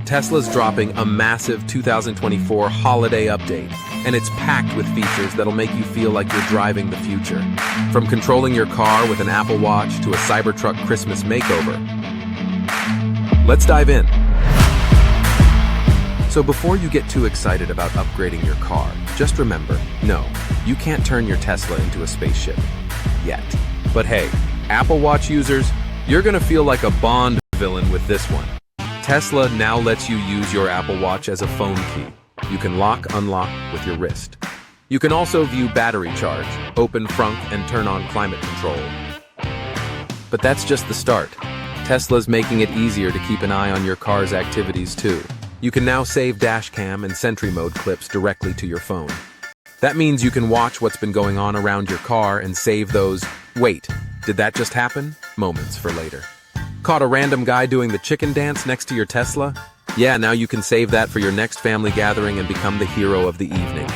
Tesla's dropping a massive 2024 holiday update, and it's packed with features that'll make you feel like you're driving the future. From controlling your car with an Apple Watch to a Cybertruck Christmas makeover. Let's dive in. So before you get too excited about upgrading your car, just remember, no, you can't turn your Tesla into a spaceship. Yet. But hey, Apple Watch users, you're gonna feel like a Bond villain with this one. Tesla now lets you use your Apple Watch as a phone key. You can lock, unlock with your wrist. You can also view battery charge, open frunk, and turn on climate control. But that's just the start. Tesla's making it easier to keep an eye on your car's activities too. You can now save Dashcam and Sentry Mode clips directly to your phone. That means you can watch what's been going on around your car and save those, wait, did that just happen? Moments for later. Caught a random guy doing the chicken dance next to your Tesla? Yeah, now you can save that for your next family gathering and become the hero of the evening.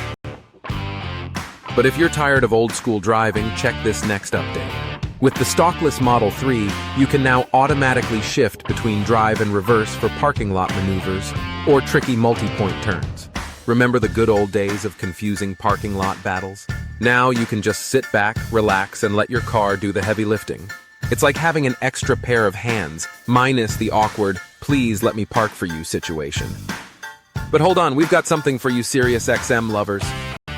But if you're tired of old school driving, check this next update. With the stockless Model 3, you can now automatically shift between drive and reverse for parking lot maneuvers or tricky multi-point turns. Remember the good old days of confusing parking lot battles? Now you can just sit back, relax, and let your car do the heavy lifting. It's like having an extra pair of hands, minus the awkward, please let me park for you situation. But hold on, we've got something for you SiriusXM lovers.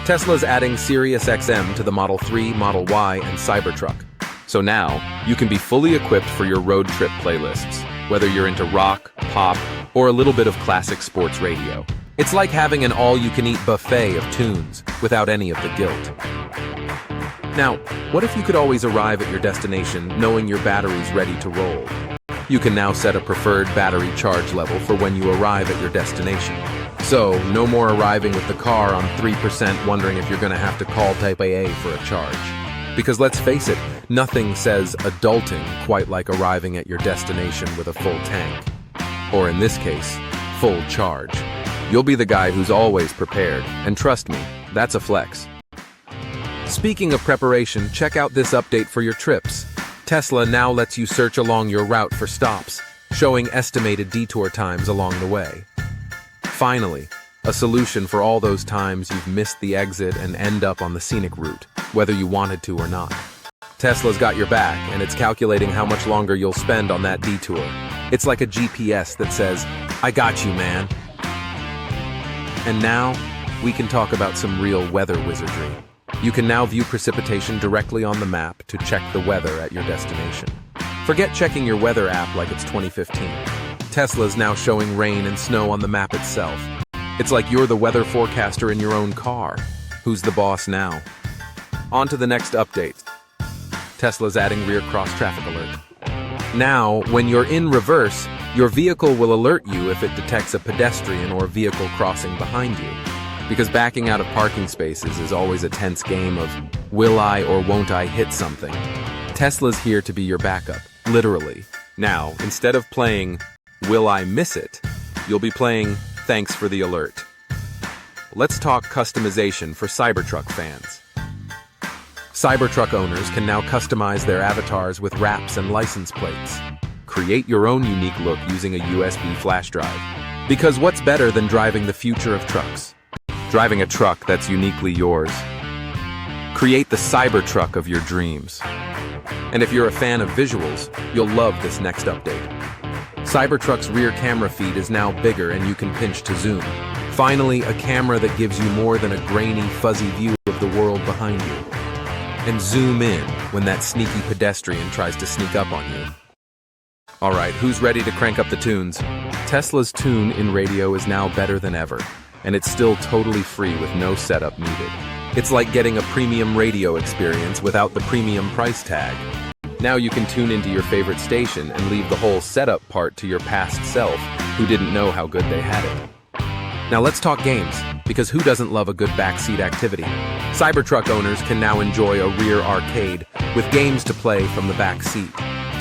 Tesla's adding SiriusXM to the Model 3, Model Y, and Cybertruck. So now, you can be fully equipped for your road trip playlists, whether you're into rock, pop, or a little bit of classic sports radio. It's like having an all-you-can-eat buffet of tunes, without any of the guilt. Now, what if you could always arrive at your destination knowing your battery's ready to roll? You can now set a preferred battery charge level for when you arrive at your destination. So, no more arriving with the car on 3% wondering if you're going to have to call Type AA for a charge. Because let's face it, nothing says adulting quite like arriving at your destination with a full tank. Or in this case, full charge. You'll be the guy who's always prepared, and trust me, that's a flex. Speaking of preparation, check out this update for your trips. Tesla now lets you search along your route for stops, showing estimated detour times along the way. Finally, a solution for all those times you've missed the exit and end up on the scenic route, whether you wanted to or not. Tesla's got your back, and it's calculating how much longer you'll spend on that detour. It's like a GPS that says, I got you, man. And now, we can talk about some real weather wizardry. You can now view precipitation directly on the map to check the weather at your destination. Forget checking your weather app like it's 2015. Tesla's now showing rain and snow on the map itself. It's like you're the weather forecaster in your own car. Who's the boss now? On to the next update. Tesla's adding rear cross-traffic alert. Now, when you're in reverse, your vehicle will alert you if it detects a pedestrian or vehicle crossing behind you. Because backing out of parking spaces is always a tense game of, will I or won't I hit something? Tesla's here to be your backup, literally. Now, instead of playing, will I miss it? You'll be playing, thanks for the alert. Let's talk customization for Cybertruck fans. Cybertruck owners can now customize their avatars with wraps and license plates. Create your own unique look using a USB flash drive. Because what's better than driving the future of trucks? Driving a truck that's uniquely yours. Create the Cybertruck of your dreams. And if you're a fan of visuals, you'll love this next update. Cybertruck's rear camera feed is now bigger and you can pinch to zoom. Finally, a camera that gives you more than a grainy, fuzzy view of the world behind you. And zoom in when that sneaky pedestrian tries to sneak up on you. Alright, who's ready to crank up the tunes? Tesla's tune in radio is now better than ever. And it's still totally free with no setup needed. It's like getting a premium radio experience without the premium price tag. Now you can tune into your favorite station and leave the whole setup part to your past self who didn't know how good they had it. Now let's talk games, because who doesn't love a good backseat activity? Cybertruck owners can now enjoy a rear arcade with games to play from the back seat.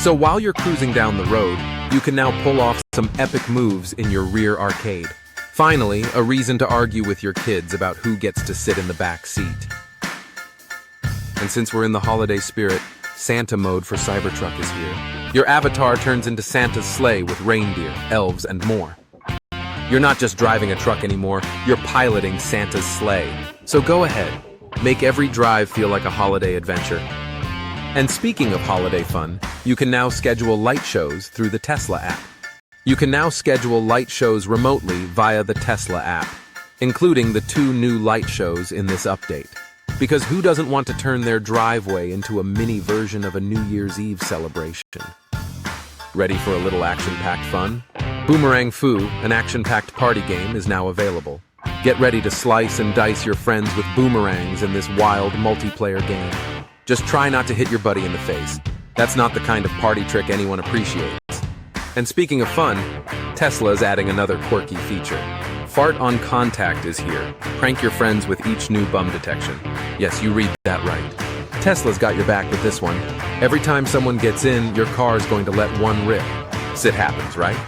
So while you're cruising down the road, you can now pull off some epic moves in your rear arcade. Finally, a reason to argue with your kids about who gets to sit in the back seat. And since we're in the holiday spirit, Santa mode for Cybertruck is here. Your avatar turns into Santa's sleigh with reindeer, elves, and more. You're not just driving a truck anymore, you're piloting Santa's sleigh. So go ahead, make every drive feel like a holiday adventure. And speaking of holiday fun, you can now schedule light shows through the Tesla app. You can now schedule light shows remotely via the Tesla app, including the 2 new light shows in this update. Because who doesn't want to turn their driveway into a mini version of a New Year's Eve celebration? Ready for a little action-packed fun? Boomerang Fu, an action-packed party game, is now available. Get ready to slice and dice your friends with boomerangs in this wild multiplayer game. Just try not to hit your buddy in the face. That's not the kind of party trick anyone appreciates. And speaking of fun, Tesla is adding another quirky feature. Fart on contact is here. Prank your friends with each new bum detection. Yes, you read that right. Tesla's got your back with this one. Every time someone gets in, your car is going to let one rip. It happens, right?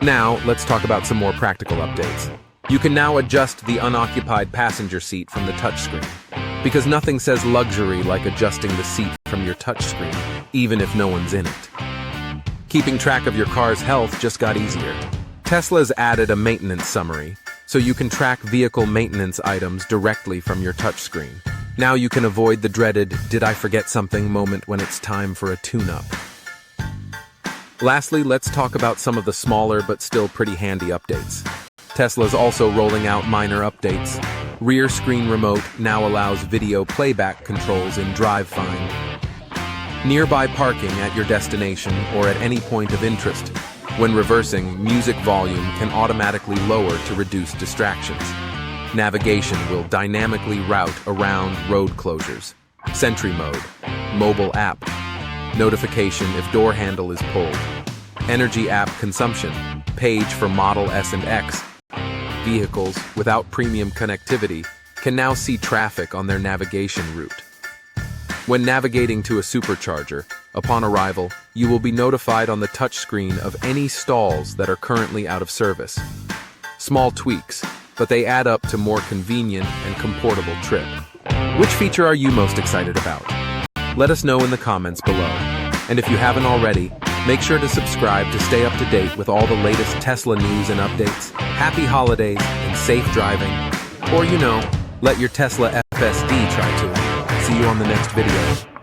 Now, let's talk about some more practical updates. You can now adjust the unoccupied passenger seat from the touchscreen. Because nothing says luxury like adjusting the seat from your touchscreen, even if no one's in it. Keeping track of your car's health just got easier. Tesla's added a maintenance summary, so you can track vehicle maintenance items directly from your touchscreen. Now you can avoid the dreaded, did I forget something moment when it's time for a tune-up. Lastly, let's talk about some of the smaller but still pretty handy updates. Tesla's also rolling out minor updates. Rear screen remote now allows video playback controls in Drive Find. Nearby parking at your destination or at any point of interest. When reversing, music volume can automatically lower to reduce distractions. Navigation will dynamically route around road closures. Sentry mode. Mobile app. Notification if door handle is pulled. Energy app consumption. Page for Model S and X. Vehicles without premium connectivity can now see traffic on their navigation route. When navigating to a supercharger, upon arrival, you will be notified on the touchscreen of any stalls that are currently out of service. Small tweaks, but they add up to more convenient and comfortable trip. Which feature are you most excited about? Let us know in the comments below. And if you haven't already, make sure to subscribe to stay up to date with all the latest Tesla news and updates. Happy holidays and safe driving. Or let your Tesla FSD try to. See you on the next video.